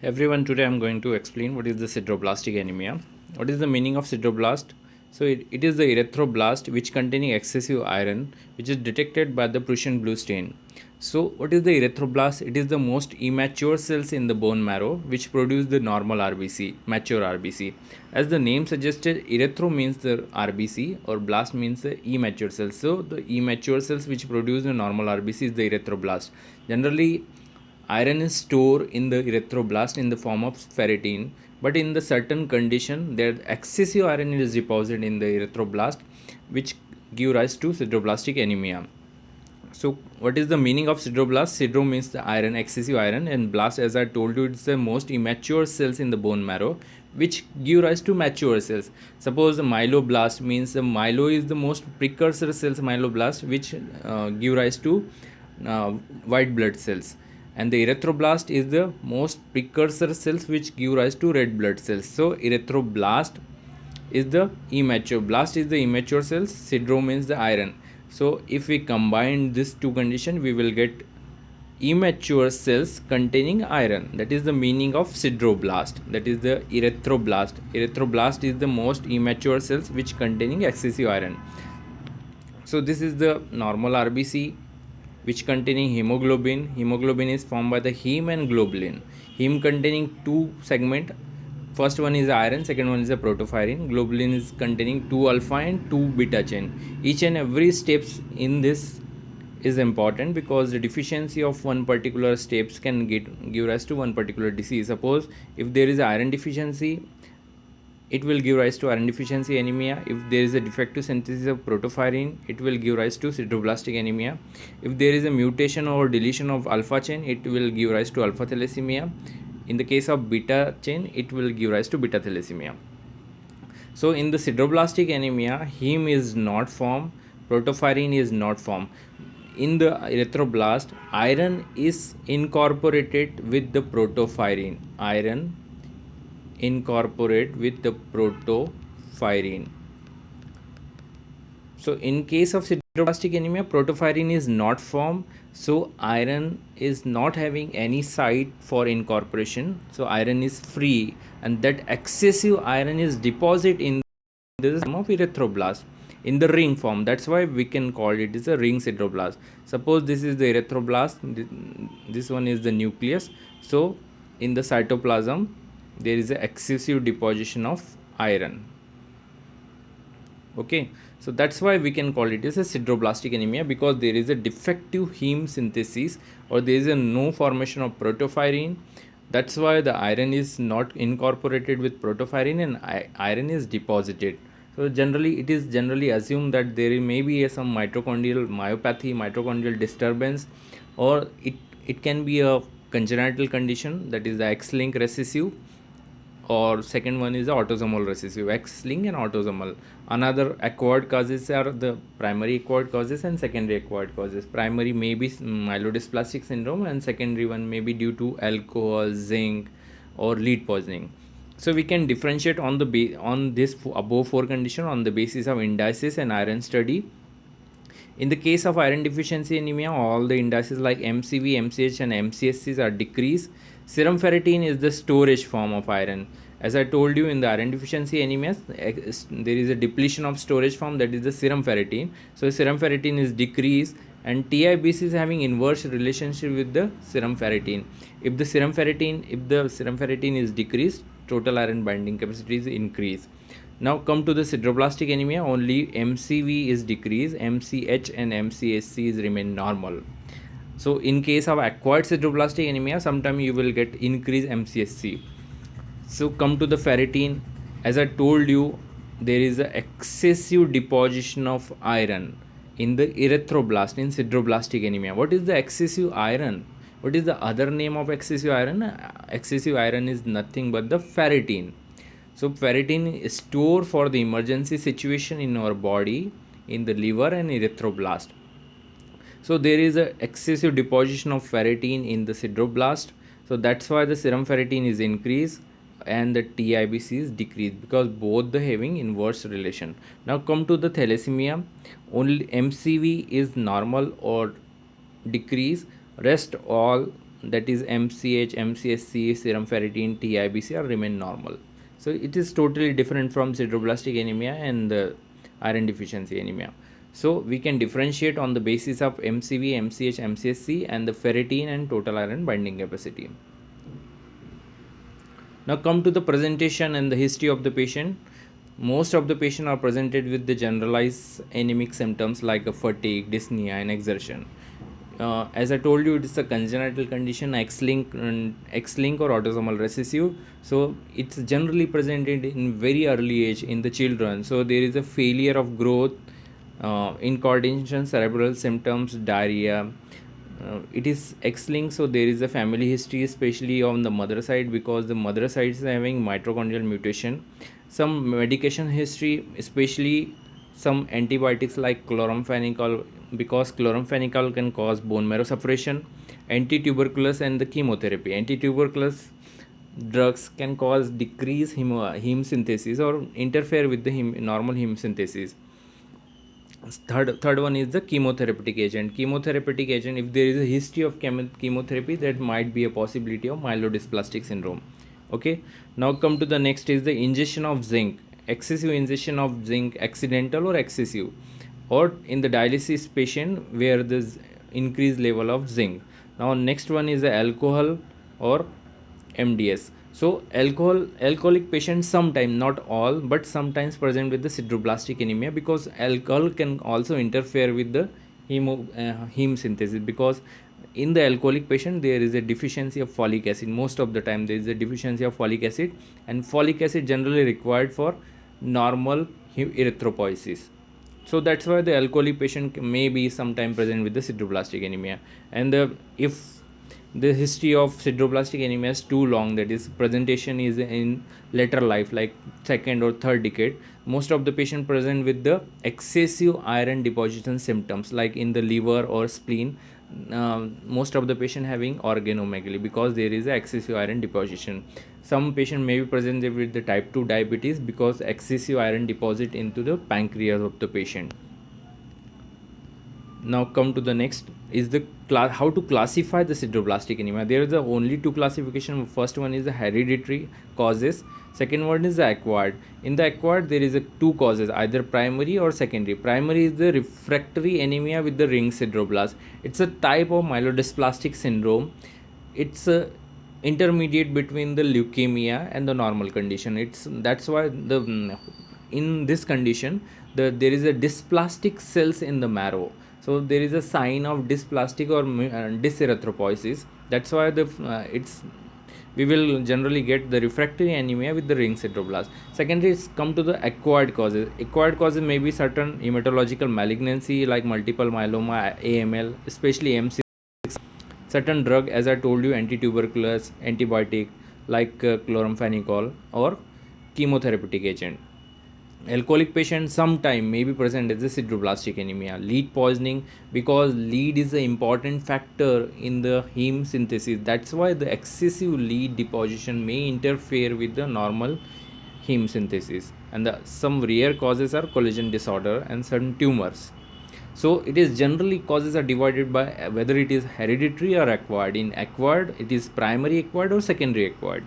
Everyone, today I'm going to explain what is the sideroblastic anemia. What is the meaning of sideroblast? So it is the erythroblast which containing excessive iron, which is detected by the Prussian blue stain. So what is the erythroblast? It is the most immature cells in the bone marrow which produce the normal RBC, mature RBC. As the name suggested, erythro means the RBC or blast means the immature cells. So the immature cells which produce the normal RBC is the erythroblast. Generally, iron is stored in the erythroblast in the form of ferritin, but in the certain condition, there excessive iron is deposited in the erythroblast, which give rise to sideroblastic anemia. So, what is the meaning of sideroblast? Sidero means the iron, excessive iron, and blast, as I told you, it's the most immature cells in the bone marrow, which give rise to mature cells. Suppose the myeloblast means the myelo is the most precursor cells, myeloblast, which give rise to white blood cells, and the erythroblast is the most precursor cells which give rise to red blood cells. So erythroblast is the immature, blast is the immature cells, sidero means the iron. So if we combine these two conditions, we will get immature cells containing iron. That is the meaning of sideroblast. That is the erythroblast. Erythroblast is the most immature cells which containing excessive iron. So this is the normal RBC which containing hemoglobin. Hemoglobin is formed by the heme and globulin. Heme containing two segment. First one is iron, second one is a protoporphyrin. Globulin is containing 2 alpha and 2 beta chain. Each and every steps in this is important because the deficiency of one particular steps can give rise to one particular disease. Suppose if there is iron deficiency, it will give rise to iron deficiency anemia. If there is a defective synthesis of protoporphyrin, it will give rise to sideroblastic anemia. If there is a mutation or deletion of alpha chain, it will give rise to alpha thalassemia. In the case of beta chain, it will give rise to beta thalassemia. So in the sideroblastic anemia, heme is not formed, protoporphyrin is not formed. In the erythroblast, iron is incorporated with the protoporphyrin. Iron incorporate with the protoporphyrin. So in case of sideroblastic anemia, protoporphyrin is not formed, so iron is not having any site for incorporation. So iron is free, and that excessive iron is deposited in the form of erythroblast in the ring form. That's why we can call it as a ring sideroblast. Suppose this is the erythroblast, this one is the nucleus. So in the cytoplasm, there is a excessive deposition of iron. Okay, so that's why we can call it as a sideroblastic anemia, because there is a defective heme synthesis or there is a no formation of protoporphyrin. That's why the iron is not incorporated with protoporphyrin and iron is deposited. So generally it is generally assumed that there may be some mitochondrial myopathy, mitochondrial disturbance, or it can be a congenital condition, that is the X-linked recessive, or second one is the autosomal recessive, X-linked and autosomal. Another acquired causes are the primary acquired causes and secondary acquired causes. Primary may be myelodysplastic syndrome, and secondary one may be due to alcohol, zinc, or lead poisoning. So we can differentiate on the on this above four condition on the basis of indices and iron study. In the case of iron deficiency anemia, all the indices like MCV, MCH, and MCSCs are decreased. Serum ferritin is the storage form of iron. As I told you, in the iron deficiency anemia, there is a depletion of storage form, that is the serum ferritin. So serum ferritin is decreased, and TIBC is having inverse relationship with the serum ferritin. If the serum ferritin is decreased, total iron binding capacity is increased. Now come to the sideroblastic anemia, only MCV is decreased, MCH and MCSC is remain normal. So in case of acquired sideroblastic anemia, sometimes you will get increased MCSC. So come to the ferritin. As I told you, there is a excessive deposition of iron in the erythroblast in sideroblastic anemia. What is the excessive iron? What is the other name of excessive iron? Excessive iron is nothing but the ferritin. So ferritin is stored for the emergency situation in our body, in the liver and erythroblast. So there is a excessive deposition of ferritin in the sideroblast. So that's why the serum ferritin is increased and the TIBC is decreased, because both the having inverse relation. Now come to the thalassemia. Only MCV is normal or decrease, rest all that is MCH, MCSC, serum ferritin, TIBC remain normal. So it is totally different from sideroblastic anemia and iron deficiency anemia. So we can differentiate on the basis of MCV, MCH, MCSC and the ferritin and total iron binding capacity. Now come to the presentation and the history of the patient. Most of the patients are presented with the generalized anemic symptoms like a fatigue, dyspnea and exertion. As I told you, it is a congenital condition, X-linked or autosomal recessive. So it's generally presented in very early age in the children. So there is a failure of growth, incoordination, cerebral symptoms, diarrhea. It is X-linked, so there is a family history, especially on the mother side, because the mother side is having mitochondrial mutation. Some medication history, especially some antibiotics like chloramphenicol, because chloramphenicol can cause bone marrow suppression, anti-tuberculous and the chemotherapy. Anti-tuberculous drugs can cause decreased heme synthesis or interfere with the normal heme synthesis. Third one is the chemotherapeutic agent. Chemotherapeutic agent, if there is a history of chemotherapy, that might be a possibility of myelodysplastic syndrome. Okay, now come to the next is the ingestion of zinc. Excessive ingestion of zinc, accidental or excessive, or in the dialysis patient where there's increased level of zinc. Now next one is the alcohol or MDS. So alcoholic patients sometimes, not all, but sometimes present with the sideroblastic anemia, because alcohol can also interfere with the heme synthesis, because in the alcoholic patient there is a deficiency of folic acid. Most of the time there is a deficiency of folic acid, and folic acid generally required for normal erythropoiesis. So that's why the alcoholic patient may be sometime present with the sideroblastic anemia. And if the history of sideroblastic anemia is too long, that is presentation is in later life like second or third decade, most of the patient present with the excessive iron deposition symptoms like in the liver or spleen. Most of the patient having organomegaly because there is a excessive iron deposition. Some patient may be presented with the type 2 diabetes because excessive iron deposit into the pancreas of the patient. Now come to the next is the how to classify the sideroblastic anemia. There is only two classification. First one is the hereditary causes, second one is the acquired. In the acquired there is two causes, either primary or secondary. Primary is the refractory anemia with the ring sideroblast. It's a type of myelodysplastic syndrome. It's a intermediate between the leukemia and the normal condition. That's why the in this condition there is a dysplastic cells in the marrow. So there is a sign of dysplastic or dyserythropoiesis. That's why we will generally get the refractory anemia with the ring sideroblast. Secondly, it's come to the acquired causes. Acquired causes may be certain hematological malignancy like multiple myeloma, AML, especially MC. Certain drug, as I told you, anti-tuberculous, antibiotic like chloramphenicol or chemotherapeutic agent. Alcoholic patient sometime may be present as a sideroblastic anemia. Lead poisoning, because lead is an important factor in the heme synthesis. That's why the excessive lead deposition may interfere with the normal heme synthesis. And some rare causes are collagen disorder and certain tumors. So it is generally causes are divided by whether it is hereditary or acquired. In acquired, it is primary acquired or secondary acquired.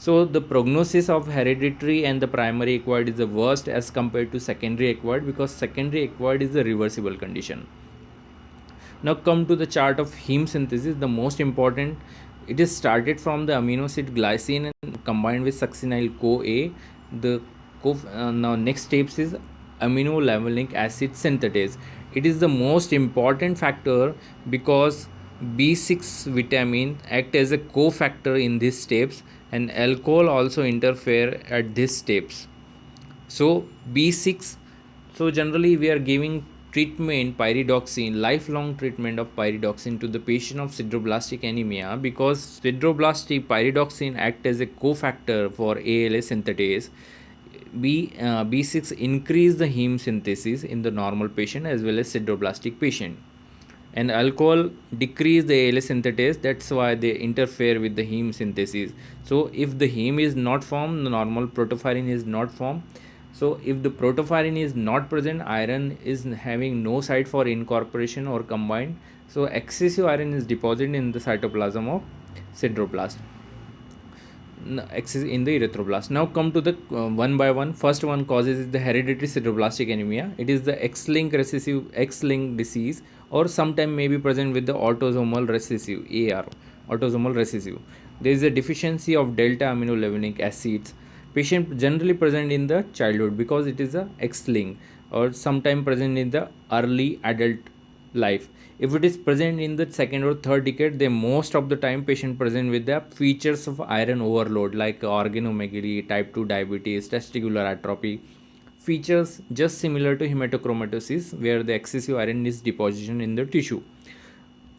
So the prognosis of hereditary and the primary acquired is the worst as compared to secondary acquired, because secondary acquired is a reversible condition. Now come to the chart of heme synthesis. The most important, it is started from the amino acid glycine and combined with succinyl-CoA. Now next steps is amino levulinic acid synthetase. It is the most important factor because B6 vitamin act as a cofactor in these steps, and alcohol also interfere at these steps. So B6, so generally we are giving treatment pyridoxine, lifelong treatment of pyridoxine to the patient of sideroblastic anemia, because sideroblastic pyridoxine act as a cofactor for ALA synthetase. B6 increase the heme synthesis in the normal patient as well as sideroblastic patient, and alcohol decrease the ALA synthetase. That's why they interfere with the heme synthesis. So if the heme is not formed, the normal protoporphyrin is not formed. So if the protoporphyrin is not present, iron is having no site for incorporation or combined, So excessive iron is deposited in the cytoplasm of sideroblast, excess in the erythroblast. Now come to the one by one. First one causes is the hereditary sideroblastic anemia. It is the X-linked recessive X-linked disease, or sometime may be present with the autosomal recessive AR, autosomal recessive. There is a deficiency of delta aminolevulinic acids. Patient generally present in the childhood because it is a X-linked, or sometime present in the early adult life. If it is present in the second or third decade, then most of the time patient present with the features of iron overload like organomegaly, type 2 diabetes, testicular atrophy, features just similar to hematochromatosis where the excessive iron is deposition in the tissue.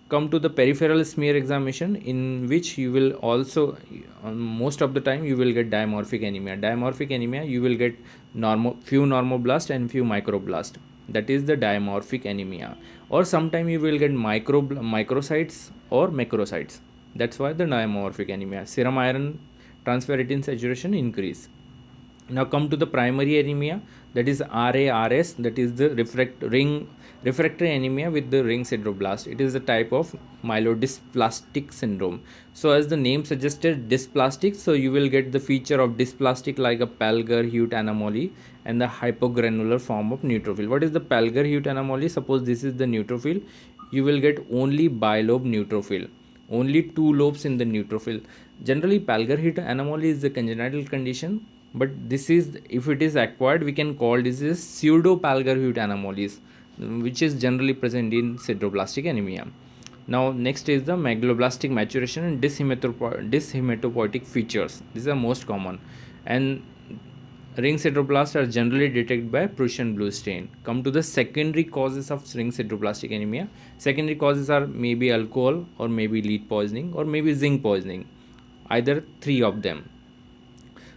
Come to the peripheral smear examination, in which you will also most of the time you will get dimorphic anemia. Dimorphic anemia, you will get few normoblast and few microblast. That is the dimorphic anemia. Or sometime you will get microcytes or macrocytes. That's why the dimorphic anemia. Serum iron transferrin saturation increase. Now come to the primary anemia, that is RARS, that is the refractory anemia with the ring sideroblast. It is a type of myelodysplastic syndrome. So as the name suggested, dysplastic, so you will get the feature of dysplastic like a Palgar-Hewitt anomaly and the hypogranular form of neutrophil. What is the Palgar-Hewitt anomaly? Suppose this is the neutrophil, you will get only bilobe neutrophil, only two lobes in the neutrophil. Generally Palgar-Hewitt anomaly is the congenital condition, but this is, if it is acquired, we can call this is pseudo Palgar-Hewitt anomalies, which is generally present in sideroblastic anemia. Now next is the megaloblastic maturation and dyshematopoietic features. These are most common, and ring sideroblasts are generally detected by Prussian blue stain. Come to the secondary causes of ring sideroblastic anemia. Secondary causes are maybe alcohol, or maybe lead poisoning, or maybe zinc poisoning, either three of them.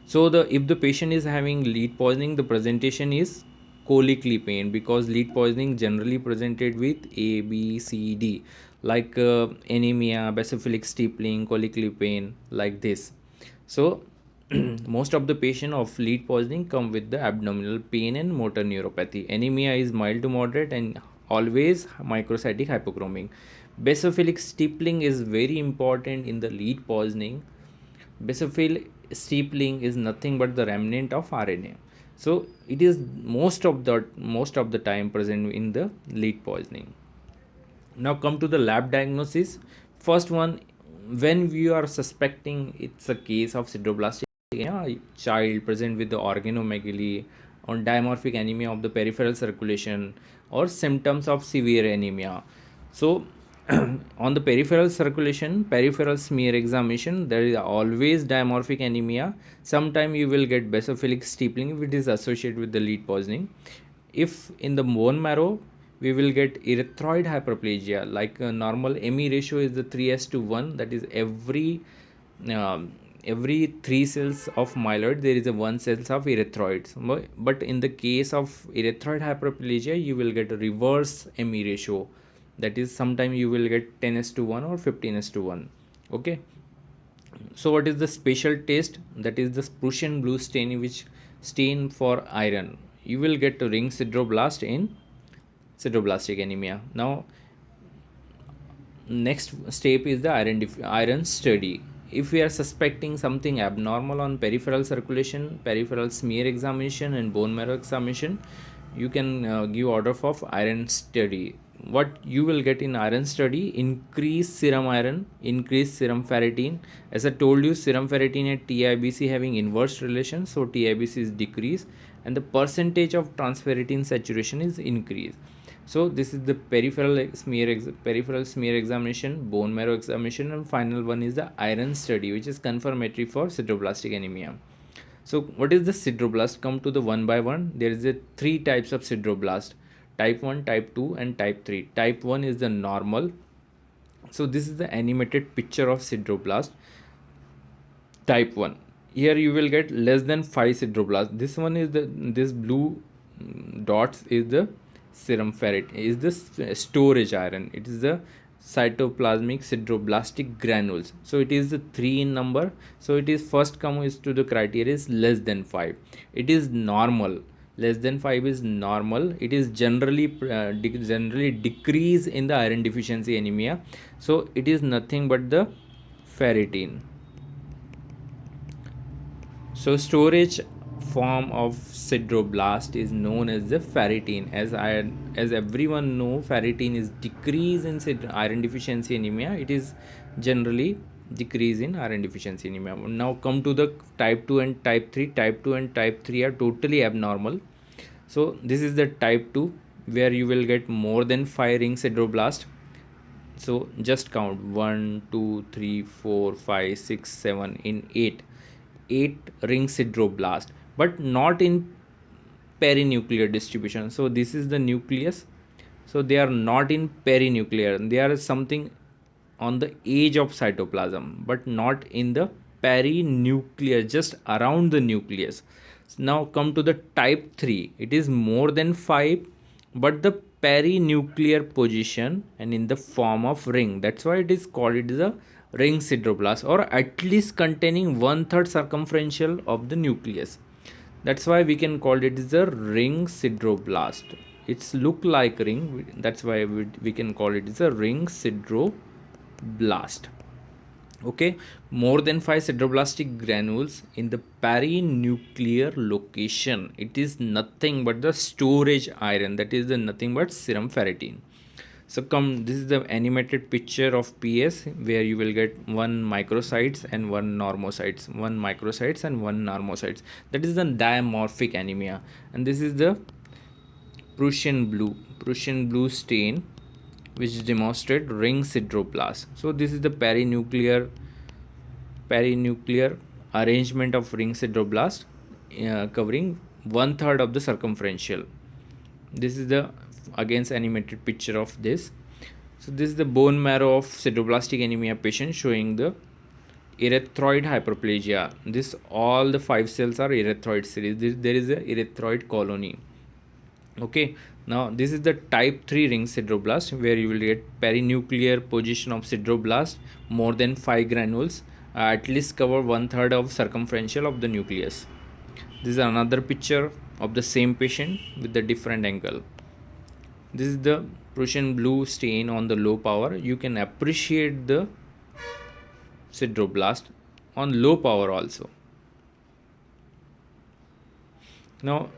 So if the patient is having lead poisoning, the presentation is colically pain, because lead poisoning generally presented with A, B, C, D, like anemia, basophilic stippling, colically pain, like this. So most of the patient of lead poisoning come with the abdominal pain and motor neuropathy. Anemia is mild to moderate and always microcytic hypochromic. Basophilic stippling is very important in the lead poisoning. Basophil stippling is nothing but the remnant of RNA. So it is most of the time present in the lead poisoning. Now come to the lab diagnosis. First one, when we are suspecting it's a case of sideroblastic anemia, child present with the organomegaly, on dimorphic anemia of the peripheral circulation, or symptoms of severe anemia. So on the peripheral circulation, peripheral smear examination, there is always dimorphic anemia. Sometime you will get basophilic stippling if it is associated with the lead poisoning. If in the bone marrow, we will get erythroid hyperplasia, like a normal ME ratio is the 3:1, that is every 3 cells of myeloid there is a 1 cells of erythroids. But in the case of erythroid hyperplasia, you will get a reverse ME ratio, that is sometime you will get 10:1 or 15:1. Okay, so what is the special test? That is the Prussian blue stain, which stain for iron. You will get a ring sideroblast in sideroblastic anemia. Now next step is the iron study. If we are suspecting something abnormal on peripheral circulation, peripheral smear examination and bone marrow examination, you can give order for iron study. What you will get in iron study: increased serum iron, increased serum ferritin. As I told you, serum ferritin and TIBC having inverse relation, so TIBC is decreased and the percentage of transferritin saturation is increased. So this is the peripheral smear examination, bone marrow examination, and final one is the iron study, which is confirmatory for sideroblastic anemia. So what is the sideroblast? Come to the one by one. There is a three types of sideroblast: type 1, type 2 and type 3. Type 1 is the normal. So this is the animated picture of sideroblast type 1. Here you will get less than 5 sideroblasts. This one is this blue dots is the serum ferrit, is the storage iron. It is the cytoplasmic sideroblastic granules. So it is the 3 in number. So it is first come is to the criteria is less than 5. It is normal. less than 5 is normal. It is generally decrease in the iron deficiency anemia. So it is nothing but the ferritin. So storage form of sideroblast is known as the ferritin. As everyone know, ferritin is decrease in iron deficiency anemia. It is generally decrease in iron deficiency anemia. Now come to the type 2 and type 3. Type 2 and type 3 are totally abnormal. So this is the type 2 where you will get more than 5 ring sideroblast. So just count 1 2 3 4 5 6 7 in 8 ring sideroblast, but not in perinuclear distribution. So this is the nucleus. So they are not in perinuclear. They are something on the edge of cytoplasm, but not in the perinuclear, just around the nucleus. Now come to the type 3. It is more than 5, but the perinuclear position and in the form of ring. That's why it is called it is a ring sideroblast, or at least containing 1/3 circumferential of the nucleus. That's why we can call it is a ring sideroblast. It's look like ring. That's why we can call it is a ring sideroblast. Okay, more than 5 sideroblastic granules in the perinuclear location. It is nothing but the storage iron, that is the nothing but serum ferritin. So come, this is the animated picture of PS where you will get one microcytes and one normocytes, one microcytes and one normocytes. That is the dimorphic anemia, and this is the Prussian blue stain which demonstrate ring sideroblast. So this is the perinuclear arrangement of ring sideroblast, covering 1/3 of the circumferential. This is the against animated picture of this. So this is the bone marrow of sideroblastic anemia patient showing the erythroid hyperplasia. This all the 5 cells are erythroid series. There is a erythroid colony. Okay, now this is the type 3 ring sideroblast where you will get perinuclear position of sideroblast, more than 5 granules, at least cover 1/3 of circumferential of the nucleus. This is another picture of the same patient with the different angle. This is the Prussian blue stain on the low power. You can appreciate the sideroblast on low power also. Now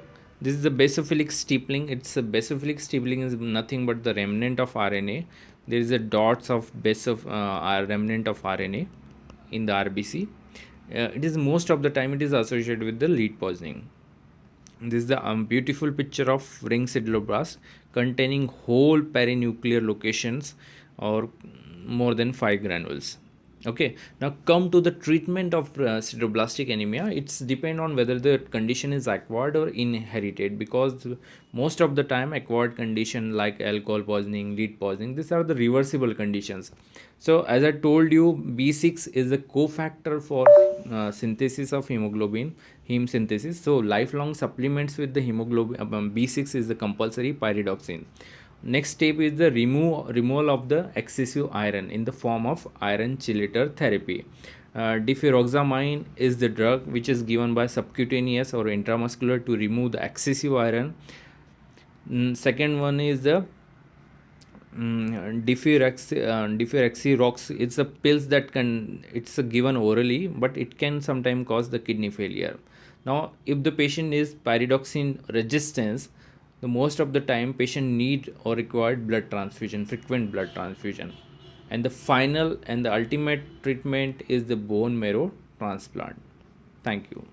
this is the basophilic steepling. It's a basophilic steepling is nothing but the remnant of RNA. There is a dots of remnant of RNA in the RBC. It is most of the time it is associated with the lead poisoning. This is the beautiful picture of ring sideroblast containing whole perinuclear locations or more than 5 granules. Okay, now come to the treatment of sideroblastic anemia. It's depend on whether the condition is acquired or inherited, because most of the time acquired condition like alcohol poisoning, lead poisoning, these are the reversible conditions. So as I told you, B6 is a cofactor for synthesis of hemoglobin, heme synthesis. So lifelong supplements with the hemoglobin, B6 is the compulsory pyridoxine. Next step is the removal of the excessive iron in the form of iron chelator therapy. Deferoxamine is the drug which is given by subcutaneous or intramuscular to remove the excessive iron. Second one is the deferoxyrox. It's a pills that it's given orally, but it can sometimes cause the kidney failure. Now if the patient is pyridoxine resistance, the most of the time patient need or required blood transfusion, frequent blood transfusion. And the final and the ultimate treatment is the bone marrow transplant. Thank you.